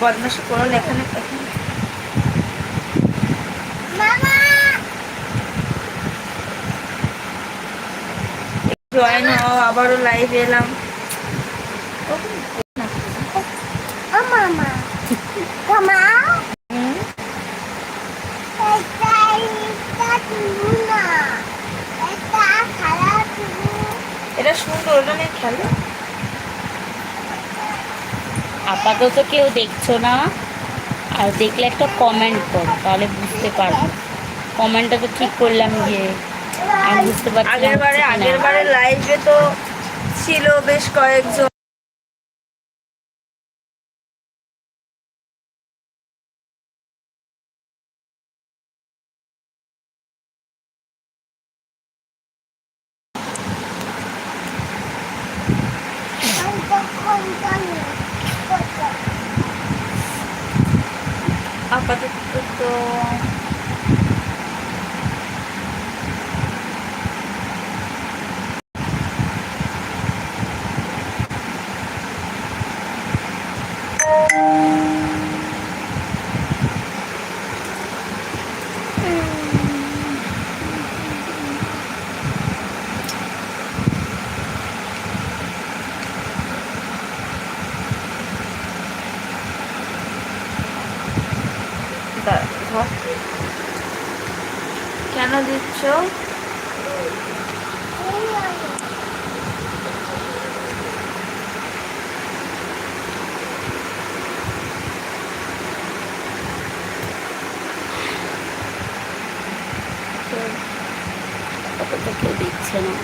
বদমাশি করো না এখানে। জয়েন হও, আবারও লাইভ এলাম। এটা সুন্দর, ওটা নিয়ে খেলো। আপাতত কেউ দেখছো না, আর দেখলে একটা কমেন্ট করো, তাহলে বুঝতে পারবো। কমেন্টটা তো ঠিক করলাম গিয়ে, আমি বুঝতে পারছি না হচ্ছে কি না। আগের বারে লাইভে তো ছিল বেশ কয়েকজন। আপাতত তো কেন দিচ্ছ? আপাতত কেউ দেখছে না।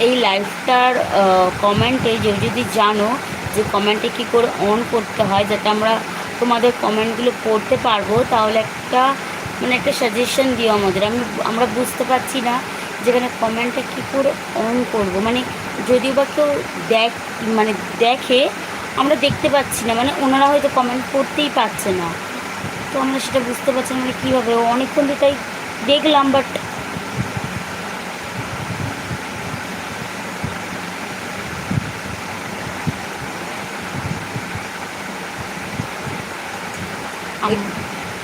এই লাইভটার কমেন্টে যদি জানো যে কমেন্টে কী করে অন করতে হয়, যাতে আমরা তোমাদের কমেন্টগুলো পড়তে পারবো, তাহলে একটা মানে একটা সাজেশন দিও আমাদের। আমরা বুঝতে পারছি না যেখানে কমেন্টটা কী করে অন করব, মানে যদিও বা কেউ মানে দেখে, আমরা দেখতে পাচ্ছি না, মানে ওনারা হয়তো কমেন্ট করতেই পারছে না, তো আমরা সেটা বুঝতে পারছি না মানে কীভাবে। অনেকক্ষণ তো তাই দেখলাম, বাট